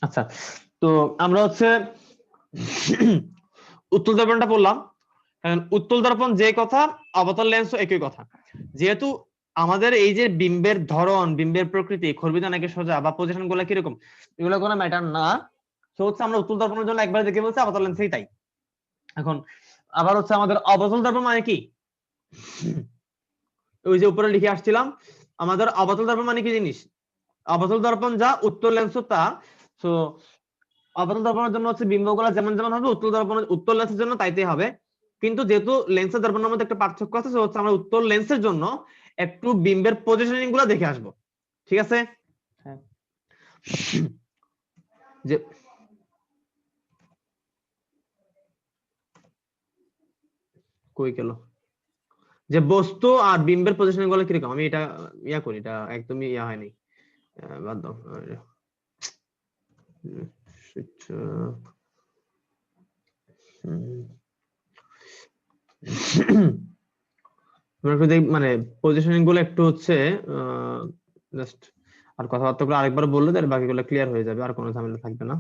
আচ্ছা, তো আমরা হচ্ছে উত্তল দর্পণটা পড়লাম। কারণ উত্তল দর্পণ যে কথা, অবতল লেন্সও একই কথা। যেহেতু আমাদের এই যে বিম্বের ধরন, বিম্বের প্রকৃতি, খর্বিত নাকি সোজা বা পজিশন গুলো কিরকম, এগুলো কোনো ম্যাটার না। তো হচ্ছে আমরা উত্তল দর্পণের জন্য একবার দেখে বলছি, অবতল লেন্সেই তাই। এখন আবার হচ্ছে আমাদের অবতল দর্পণ মানে কি, ওই যে উপরে লিখে আসছিলাম, আমাদের অবতল দর্পণ মানে কি জিনিস, অবতল দর্পণ যা উত্তল লেন্সও তা। তো অবতল দর্পণের জন্য হচ্ছে বিম্বগুলো যেমন যেমন হবে, উত্তল লেন্সের জন্য তাইতেই হবে। কিন্তু যেহেতু লেন্সের দর্পণের মধ্যে একটা পার্থক্য আছে, হচ্ছে আমরা উত্তল লেন্সের জন্য একটু বিম্বের পজিশনিং গুলো দেখে আসবো, ঠিক আছে? হ্যাঁ। যে কই গেল, যে বস্তু আর বিম্বের পজিশনিং গুলো কিরকম, আমি এটা ইয়া করি, এটা একদমই ইয়া হয়নি, বাদ দাও। মানে পজিশনিং গুলো একটু হচ্ছে জাস্ট, আর কথাবার্তাগুলো আরেকবার বললে তাহলে বাকিগুলো ক্লিয়ার হয়ে যাবে, আর কোনো ঝামেলা থাকবে না।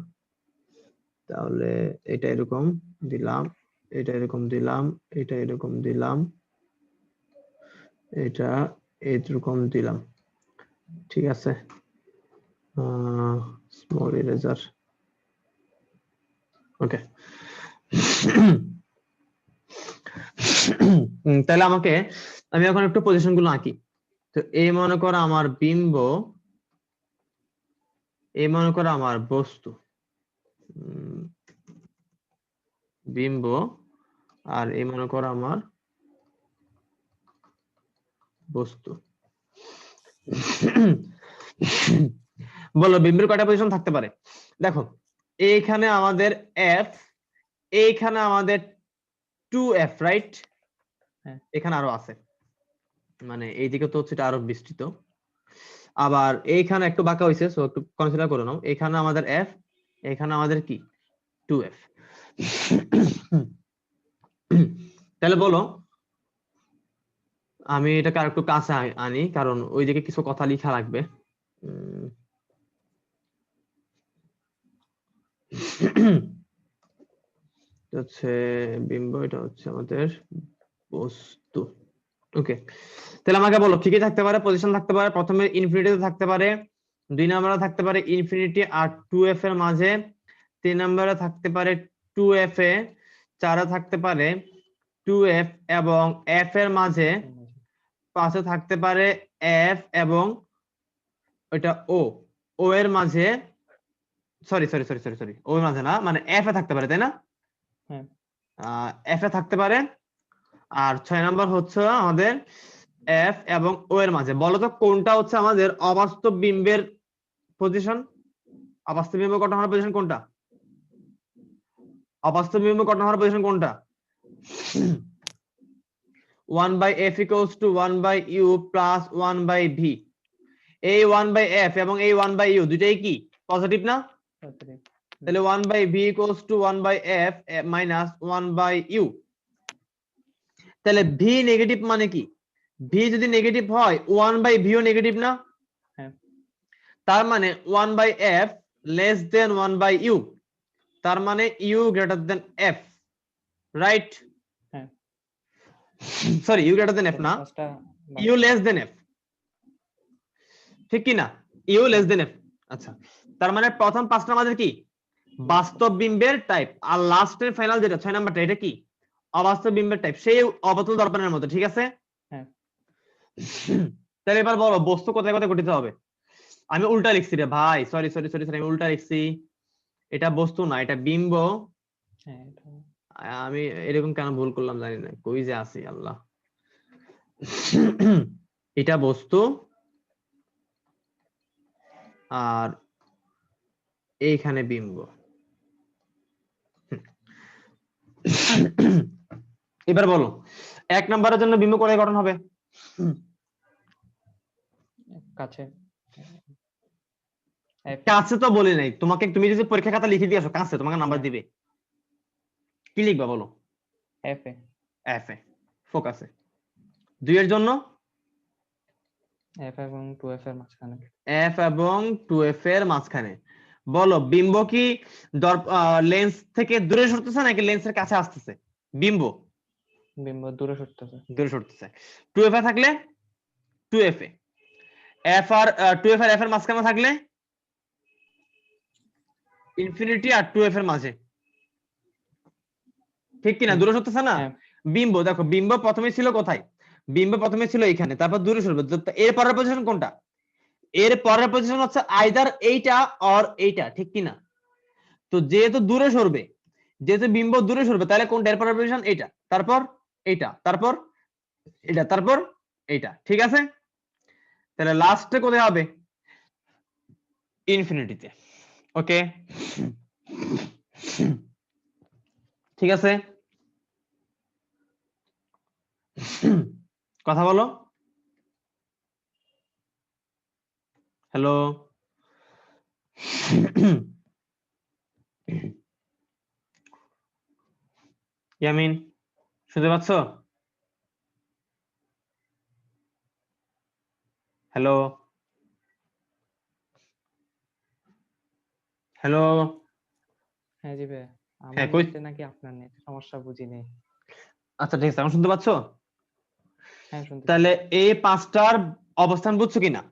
তাহলে এটা এরকম দিলাম, এটা এরকম দিলাম, এটা এরকম দিলাম, এটা এরকম দিলাম, ঠিক আছে? স্মল ইরেজার, ওকে। তাহলে আমি এখন একটু পজিশন গুলো আঁকি। তো এই মনে করো আমার বিম্ব, এই মনে করো আমার বস্তু, বিম্ব, আর এই মনে করো আমার বস্তু। বলো বিম্বের কয়টা পজিশন থাকতে পারে? দেখো, এইখানে আমাদের এফ, এইখানে আমাদের 2f, রাইট? হ্যাঁ। এখানে আরো আছে, মানে এইদিকে তো হচ্ছে এটা আরো বিস্তৃত। আবার এইখানে একটু বাঁকা হয়েছে, সো একটু কনসিডার করে নাও। এখানে আমাদের এফ, এখানে আমাদের কি 2f। তাহলে বলো, আমি এটাকে আর একটু কাছে আনি, কারণ ওইদিকে কিছু কথা লেখা লাগবে। হচ্ছে বিম্ব, এটা হচ্ছে আমাদের বস্তু, ওকে। তাহলে আমাকে বলো কি কি থাকতে পারে, পজিশন থাকতে পারে, প্রথমে ইনফিনিটিতে থাকতে পারে, 2 নম্বরে থাকতে পারে ইনফিনিটি আর 2f এর মাঝে, 3 নম্বরে থাকতে পারে 2f এ, 4 থাকতে পারে 2f এবং f এর মাঝে, 5 থাকতে পারে f এবং ওইটা ও, ও এর মাঝে, sorry sorry sorry sorry sorry, ও এর মাঝে না, মানে f এ থাকতে পারে, তাই না? হ্যাঁ। f এ থাকতে পারে। আর 6 নম্বর হচ্ছে আমাদের এফ এবং ও এর মাঝে। বলো তো কোনটা হচ্ছে আমাদের অবাস্তব বিম্বের পজিশন? অবাস্তব বিম্ব গঠন হওয়ার পজিশন কোনটা? অবাস্তব বিম্ব গঠন হওয়ার পজিশন কোনটা? 1/f = 1/u plus 1/v। এই 1/f এবং এই 1/u দুইটাই কি পজিটিভ না? তাহলে 1/v = 1/f মাইনাস 1/u। তাহলে v নেগেটিভ মানে কি? v যদি নেগেটিভ হয় 1/v ও নেগেটিভ না? তার মানে 1/f লেস দেন 1/u, তার মানে u greater than f, right? Sorry, u greater than f না, u লেস দেন f, ঠিক কি না? u less than f। আচ্ছা, তার মানে প্রথম পাঁচটা আমাদের কি বাস্তব বিম্বের টাইপ, আর লাস্টের ফাইনাল যেটা 6 নাম্বারটা, এটা কি অবাস্তব বিম্বের টাইপ, সেই অবতল দর্পণের মতো, ঠিক আছে? তাহলে এবার বলো বস্তু কোথায় কোথায় গঠিত হবে? আমি উল্টা লিখছি রে ভাই, সরি সরি সরি সরি, আমি উল্টা লিখছি। এটা বস্তু না, এটা বিম্ব। আমি এরকম কেন ভুল করলাম জানি না, কই যে আছি আল্লাহ। এটা বস্তু, আর এইখানে বিম্ব। এবার বলো 1 নম্বরের জন্য বিম্ব কোথায় গঠন হবে? কাছে। কাছে তো বলি নাই তোমাকে, তুমি যদি পরীক্ষা খাতা লিখে দিয়ে আসো কাছে, তোমাকে নাম্বার দিবে। কি লিখবা বলো? এফ এ, ফোকাসে। 2 এর জন্য এফ এবং 2f এর মাঝখানে। এফ এবং 2f এর মাঝখানে। বলো বিম্ব কি লেন্স থেকে দূরে সরতেছে নাকি লেন্সের কাছে আসতেছে? বিম্ব বিম্ব দূরে সরতেছে। দূরে সরতেছে। 2f এ থাকলে 2f এ, এফ আর 2f আর এফ এর মাঝখানে থাকলে ইনফিনিটি আর 2f এর মাঝে, ঠিক কিনা? দূরে সরতেছে না? হ্যাঁ বিম্ব দেখো, বিম্ব প্রথমে ছিল কোথায়? বিম্ব প্রথমে ছিল এইখানে, তারপর দূরে সরবে। এর পরের পজিশন কোনটা? এর পরের পজিশন হচ্ছে আইদার এইটা অর এইটা, ঠিক কিনা? তো যেহেতু দূরে সরবে, যেহেতু বিম্ব দূরে সরবে, তাহলে কোনটা এর পরের পজিশন? এইটা, তারপর এইটা, তারপর এটা, তারপর এইটা, ঠিক আছে? তাহলে লাস্টে কোথায় হবে? ইনফিনিটিতে। ওকে, ঠিক আছে, কথা বলো। হ্যালো, ইয়ামিন শুনতে পাচ্ছ? Hello, hello. হ্যাঁ জি ভাই, আমার হ্যাঁ, কই? নেটে নাকি আপনার নেট সমস্যা বুঝি নেই। আচ্ছা ঠিক আছে, এখন শুনতে পাচ্ছ? হ্যাঁ শুনতে তাহলে পাচ্ছি। এই পাঁচটার অবস্থান বুঝছো কিনা?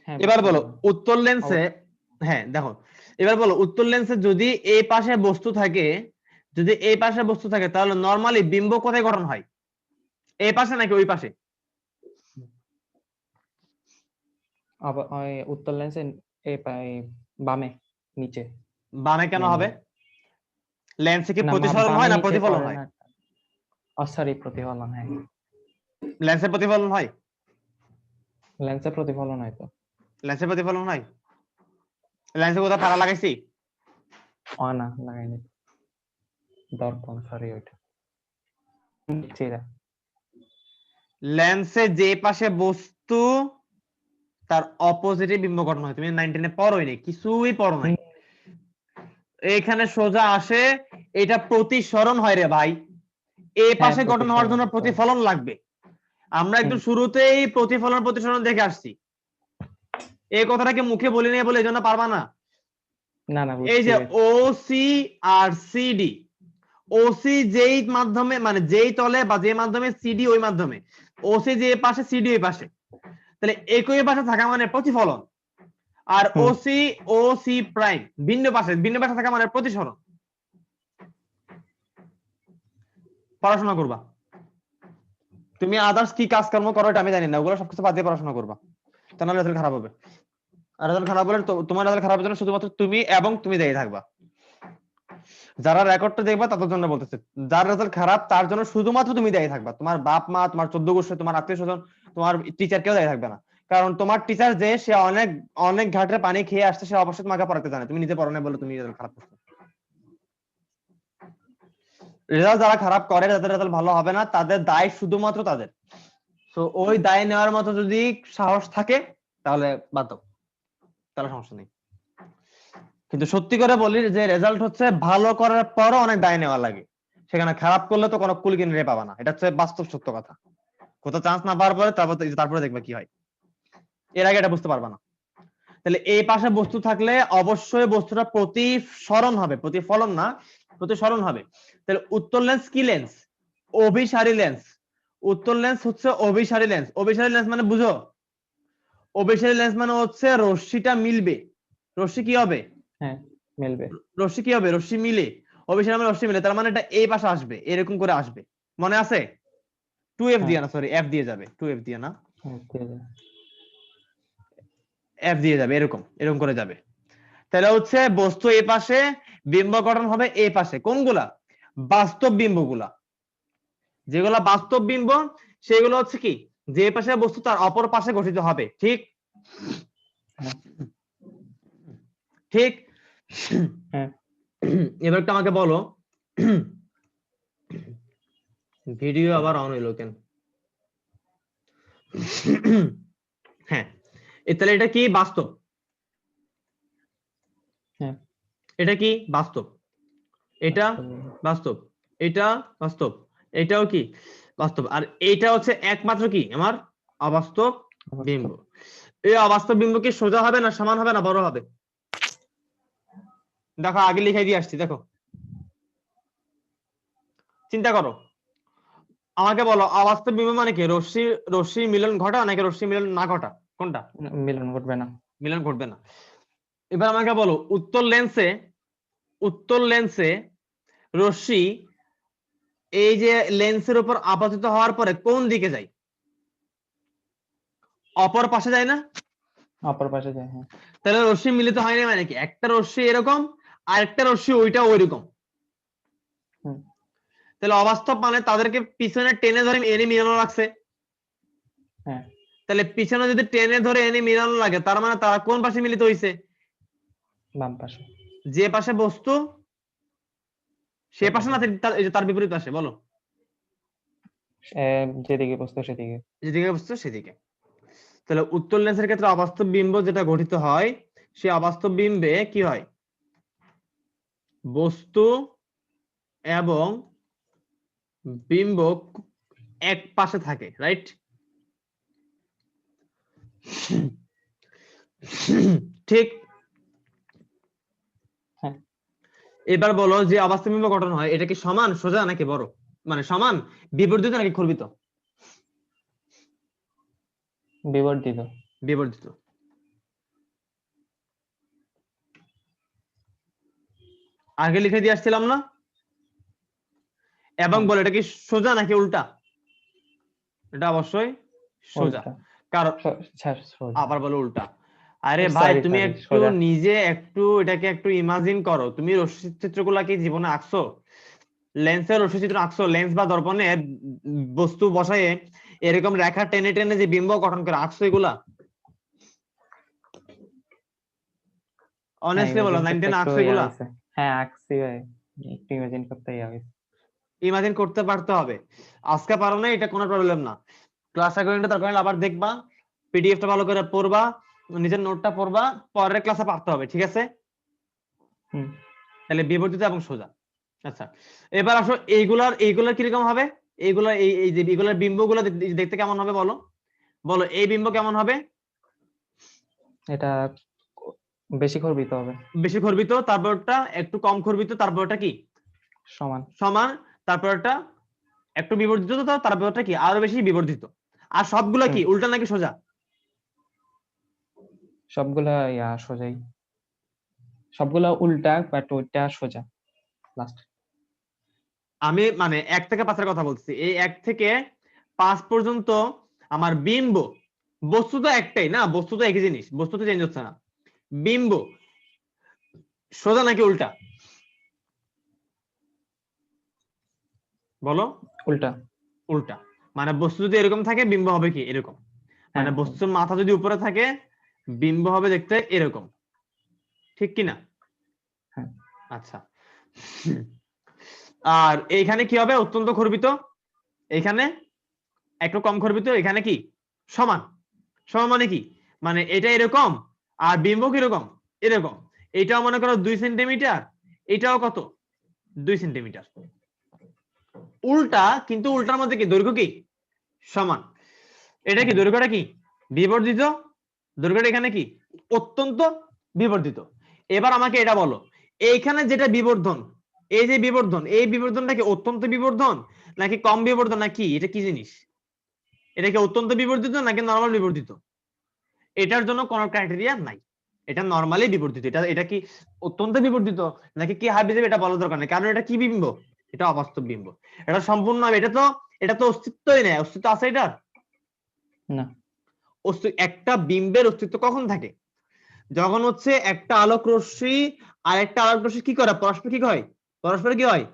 হ্যাঁ এবার বুঝছি বলো ভাই। উত্তর লেন্সে, হ্যাঁ দেখো, এবার বলো উত্তর লেন্সে যদি এই পাশে বস্তু থাকে, যদি এই পাশে বস্তু থাকে, তাহলে নরমালি বিম্ব কোথায় গঠন হয়? এই পাশে নাকি ওই পাশে? আবার ওই উত্তর লেন্সে বামে, নিচে। বামে কেন মেইনলি হবে? লেন্সে কি না, প্রতিসরণ বামে হয় না নিচে প্রতিফলন পড়ে হয়? না। সরি, প্রতিফলন। হ্যাঁ, লেন্সের প্রতিফলন হয়? লেন্সে প্রতিফলন হয় তো। লেন্সের প্রতিফলন হয়। লেন্সে কোথাও তারা লাগাইছি? না, লাগাইনি। দর্পণ, সরি ওইটা। চিরা। লেন্সে যে পাশে বস্তু তার অপোজিটে বিম্ব গঠন হয়। তুমি 19 এ পড়োই নি, কিছুই পড়ো নাই। এখানে সোজা আসে, এটা প্রতিসরণ হয় রে ভাই। এই হ্যাঁ, পাশে গঠন হওয়ার প্রতিসরণ জন্য তো। প্রতিফলন লাগবে। আমরা একটু হুম, শুরুতেই প্রতিফলন প্রতিসরণ দেখে আসছি। এই কথাটাকে মুখে বলি নাই বলে এই জন্য পারবা না। না না, এই বুঝছি যে ভাই। ওসি আর সিডি, ওসি যেই মাধ্যমে মানে যেই তলে বা যে মাধ্যমে, সিডি ওই মাধ্যমে। ওসি যে পাশে, সিডি ওই পাশে, তাহলে একই পাশে থাকা মানে প্রতিফলন। আর হুম, ওসি ও সি প্রাইম ভিন্ন পাশে, ভিন্ন পাশে থাকা মানে প্রতিসরণ। পড়াশোনা করবা তুমি, আদার্স কি কাজকর্ম করো এটা আমি জানি না, ওগুলো সবকিছু বাদ দিয়ে পড়াশোনা করবা, তা নাহলে রেজাল্ট খারাপ হবে। আর রেজাল্ট খারাপ হলে তোমার রেজাল্ট খারাপের জন্য শুধুমাত্র তুমি এবং তুমি দায়ী থাকবা। যারা রেকর্ডটা দেখবা তাদের জন্য বলতেছে, যার রেজাল্ট খারাপ তার জন্য শুধুমাত্র তুমি দায়ী থাকবা। তোমার বাপ মা, তোমার 14 গোষ্ঠী, তোমার আত্মীয় স্বজন, তোমার টিচার কেউ দায়ী থাকবে না। কারণ তোমার টিচার যে সে অনেক অনেক ঘাটের পানি খেয়ে আসছে, সে অবশ্যই তোমাকে পড়াতে জানে, তুমি নিজে পড়ো না বলে তুমি রেজাল্ট খারাপ করছো। রেজাল্ট যারা খারাপ করে, যাদের রেজাল্ট ভালো হবে না, তাদের দায় শুধুমাত্র তাদের। তো ওই দায় নেওয়ার মতো যদি সাহস থাকে তাহলে বাদ দাও, তাহলে সমস্যা নেই। কিন্তু সত্যি করে বলি যে রেজাল্ট হচ্ছে ভালো করার পরও অনেক দায় নেওয়া লাগে, সেখানে খারাপ করলে তো কোনো কুল কিনে পাবা না। এটা হচ্ছে বাস্তব সত্য কথা। কোথাও চান্স না পাওয়ার পরে তারপরে দেখবে কি হয়, এর আগে এটা বুঝতে পারবা না। তাহলে এই পাশে বস্তু থাকলে অবশ্যই বস্তুটা প্রতিসরণ হবে, প্রতিফলন না, প্রতিসরণ হবে। তাহলে উত্তর লেন্স কি লেন্স? অভিসারী লেন্স। উত্তর লেন্স হচ্ছে অভিসারী লেন্স। অভিসারী লেন্স মানে বুঝো? অভিসারী লেন্স মানে হচ্ছে রশ্মিটা মিলবে। রশ্মি কি হবে? হ্যাঁ, মিলবে। রশ্মি কি হবে? রশ্মি মিলে। অভিসারী মানে রশ্মি মিলে, তার মানে এটা এই পাশে আসবে, এরকম করে আসবে। মনে আছে? 2f হ্যাঁ, দিয়ে না, সরি এফ দিয়ে যাবে, 2f দিয়ে না, হ্যাঁ, ঠিক আছে। এফ দিয়ে যাবে, এরকম এরকম করে যাবে। তাহলে হচ্ছে বস্তু এই পাশে, বিম্ব গঠন হবে এই পাশে। কোনগুলা? বাস্তব বিম্বগুলা। যেগুলা বাস্তব বিম্ব সেগুলো হচ্ছে কি, যে পাশে বস্তু তার অপর পাশে গঠিত হবে, ঠিক? হ্যাঁ, ঠিক। হ্যাঁ। এবার একটু আমাকে বলো, ভিডিও আবার অন হইলো কেন? হ্যাঁ, তাহলে এটা কি বাস্তব? হ্যাঁ, এটা কি বাস্তব? এটা বাস্তব, এটা বাস্তব, এটাও কি বাস্তব, আর এটা হচ্ছে একমাত্র কি আমার অবাস্তব। বিম্ব। এই অবাস্তব বিম্ব কি সোজা হবে না সমান হবে না বড় হবে? দেখো আগে লিখে দিয়ে আসছি, দেখো চিন্তা করো, আমাকে বলো অবাস্তব বিম্ব মানে কি? রশ্মি মিলন ঘটা নাকি রশ্মি মিলন না ঘটা? কোনটা? মিলন ঘটবে না। মিলন ঘটবে না। এবার আমাকে বলো উত্তল লেন্সে রশ্মি এই যে লেন্সের উপর আপতিত হওয়ার পরে কোন দিকে যায়? অপর পাশে যায় না? অপর পাশে যায়, হ্যাঁ। তাহলে রশ্মি মিলিত হয়নি মানে কি? একটা রশ্মি এরকম আর একটা রশ্মি ওইটা ওইরকম। হুম। তাহলে অবাস্তব মানে তাদেরকে পিছনে টেনে ধরে এনে মিলানো লাগছে। হ্যাঁ। তাহলে পিছনে যদি টেনে ধরে এনে মিলানো লাগে তার মানে তারা কোন পাশে মিলিত হয়েছে? বাম পাশে। যে পাশে বস্তু সে পাশে না তার বিপরীত পাশে? বলো। যেদিকে বস্তু সেদিকে। যেদিকে বস্তু সেদিকে। তাহলে উত্তল লেন্সের ক্ষেত্রে অবাস্তব বিম্ব যেটা গঠিত হয়, সেই অবাস্তব বিম্বে কি হয়? বস্তু এবং বিম্ব এক পাশে থাকে, রাইট? ঠিক। হ্যাঁ। এবার বলো যে অবাস্তব বিম্ব গঠন হয় এটা কি সমান সোজা নাকি বড়, মানে সমান বিবর্ধিত নাকি ক্ষর্বিত? বিবর্ধিত। বিবর্ধিত। আগে লিখে দিয়ে আসছিলাম না? এবং বলে এটা কি সোজা নাকি উল্টা? এটা অবশ্যই সোজা। উল্টা। কারণ সোজা। আবার বলো উল্টা। আরে ভাই সরি তুমি সরি, একটু সোজা। নিজে একটু এটাকে একটু ইমাজিন করো। তুমি রশ্মি চিত্রগুলা কি জীবনে আঁকছো? লেন্সের রশ্মি চিত্র আঁকছো? লেন্স বা দর্পণে বস্তু বসায়ে এরকম রেখা টেনে টেনে যে বিম্ব গঠন করে আঁকছো এগুলা? হ্যাঁ, অনেস্টলি বলো, ইমাজিন 9 করতে 10 একটু আঁকছো ইয়া এগুলা? হয়েছে। হ্যাঁ, আঁকছি ভাই, একটু ইমাজিন করতে ইয়া হয়েছে। ইমাজিন করতে পারতে হবে। আজকে পারো না এটা কোনো প্রবলেম না, ক্লাস রেকর্ডিংটা দরকার আবার দেখবা, পিডিএফটা ভালো করে পড়বা, নিজের নোটটা পড়বা, পরের ক্লাসে পারতে হবে, ঠিক আছে? তাহলে বিবর্ধিত এবং সোজা। আচ্ছা, এবার আসো এইগুলার কিরকম হবে? এইগুলা এই যে এগুলার বিম্বগুলো দেখতে কেমন হবে বলো? বলো এই বিম্ব কেমন হবে? এটা বেশি খর্বিত হবে। বেশি খর্বিত, তারপরটা একটু কম খর্বিত, তারপরটা কি সমান। সমান, তারপরটা একটু বিবর্ধিত, তারপরটা কি আরো বেশি বিবর্ধিত। আর সবগুলা কি উল্টা নাকি সোজা? সবগুলা ইয়া সোজাই, সবগুলা উল্টা, বাট ওইটা সোজা লাস্ট। আমি মানে 1 থেকে 5 এর কথা বলছি। এই 1 থেকে 5 পর্যন্ত আমার বিম্ব, বস্তু তো একটাই না, বস্তু তো একই জিনিস, বস্তু তো চেঞ্জ হচ্ছে না। বিম্ব সোজা নাকি উল্টা বলো? উল্টা। উল্টা। মানে বস্তু যদি এরকম থাকে বিম্ব হবে কি এরকম, মানে হ্যাঁ। বস্তুর মাথা যদি উপরে থাকে বিম্ব হবে দেখতে এরকম, ঠিক কি না? হ্যাঁ। আচ্ছা, আর এইখানে কি হবে? অত্যন্ত খর্বিত, এখানে একটু কম খর্বিত, এখানে কি সমান। সমান মানে কি? মানে এটা এরকম আর বিম্ব কিরকম এরকম। এটাও মনে করো 2 সেন্টিমিটার, এটাও কত 2 সেন্টিমিটার। উল্টা, কিন্তু উল্টার মধ্যে কি দৈর্ঘ্য কি সমান। এটা কি দৈর্ঘ্যটা কি বিবর্ধিত, দৈর্ঘ্যটা এখানে কি অত্যন্ত বিবর্ধিত। এবার আমাকে এটা বলো, এইখানে যেটা বিবর্ধন, এই যে বিবর্ধন, এই বিবর্ধনটা কি অত্যন্ত বিবর্ধন নাকি কম বিবর্ধন নাকি এটা কি জিনিস? এটা কি অত্যন্ত বিবর্ধিত নাকি নরমাল বিবর্ধিত? এটার জন্য কোনো ক্রাইটেরিয়া নাই, এটা নরমালি বিবর্ধিত। এটা এটা কি অত্যন্ত বিবর্ধিত নাকি কি হাবিজাবি এটা বলার দরকার নেই, কারণ এটা কি বিম্ব? এটা অবাস্তব বিম্ব। এটা সম্পূর্ণ, এটা তো অস্তিত্বই নেই। অস্তিত্ব আছে এটার? না। একটা বিম্বের অস্তিত্ব কখন থাকে? যখন হচ্ছে একটা আলোক রশ্মি আর একটা আলোক রশ্মি কি করে পরস্পর কি হয়, পরস্পর কি হয়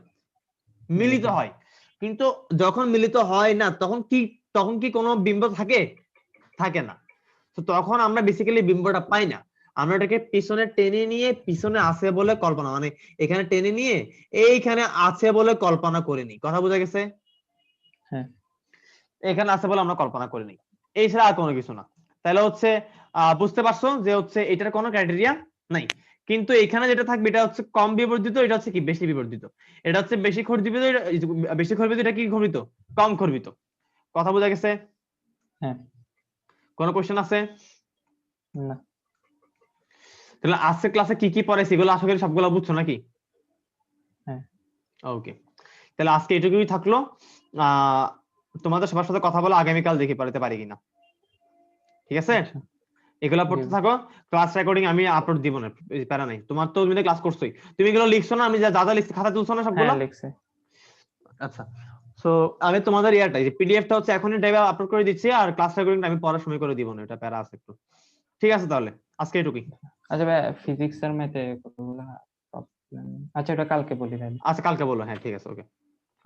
মিলিত হয়। কিন্তু যখন মিলিত হয় না তখন কি কোনো বিম্ব থাকে? থাকে না। তো তখন আমরা বেসিক্যালি বিম্বটা পাই না। আমরা এটাকে পিছনে টেনে নিয়ে পিছনে আছে বলে কল্পনা, মানে এখানে টেনে নিয়ে এইখানে আছে বলে কল্পনা করে নিই। কথা বোঝা গেছে? হ্যাঁ। এখানে আছে বলে আমরা কল্পনা করে নিই, এই ছাড়া আর কোনো কিছু না। তাহলে হচ্ছে বুঝতে পারছো যে হচ্ছে এটার কোনো ক্রাইটেরিয়া নাই। কিন্তু এখানে যেটা থাকবে এটা হচ্ছে কম বিবর্ধিত, এটা হচ্ছে কি বেশি বিবর্ধিত। এটা হচ্ছে বেশি খর্বিত, বেশি খর্বিত, এটা কি খর্বিত কম খর্বিত। কথা বোঝা গেছে? হ্যাঁ। কোনো কোশ্চেন আছে? না। তাহলে আজকে ক্লাসে কি কি পড়াইছি এগুলো আশা করি সবগুলো বুঝছো নাকি? হ্যাঁ। ওকে, তাহলে আজকে এটুকুই থাকলো। তোমাদের সবার সাথে কথা বলে আগামীকাল দেখি পারতে পারি কিনা, ঠিক আছে? আচ্ছা, এগুলো পড়তে দিব। থাকো, ক্লাস রেকর্ডিং আমি আপলোড দিব না, প্যারা নাই। তোমার তো তুমি ক্লাস করছোই, তুমি এগুলো লিখছো না? আমি যা যা লিখছি খাতা তুলছো না সবগুলো? হ্যাঁ, লিখছে। আচ্ছা, সো আমি তোমাদের ইয়ারটা পিডিএফটা হচ্ছে এখনই ড্রাইভে আপলোড করে দিচ্ছি, আর ক্লাস রেকর্ডিংটা আমি পড়ার সময় করে দিব না, এটা প্যারা আছে একটু। ঠিক আছে, তাহলে আজকে এটুকুই। আচ্ছা ভাই, ফিজিক্স এর ম্যাথে কতগুলো প্রবলেম? আচ্ছা, ওটা কালকে বলি তাহলে। আচ্ছা, কালকে বলো। হ্যাঁ, ঠিক আছে, ওকে।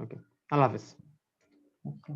ওকে, আল্লাহ হাফেজ। আচ্ছা।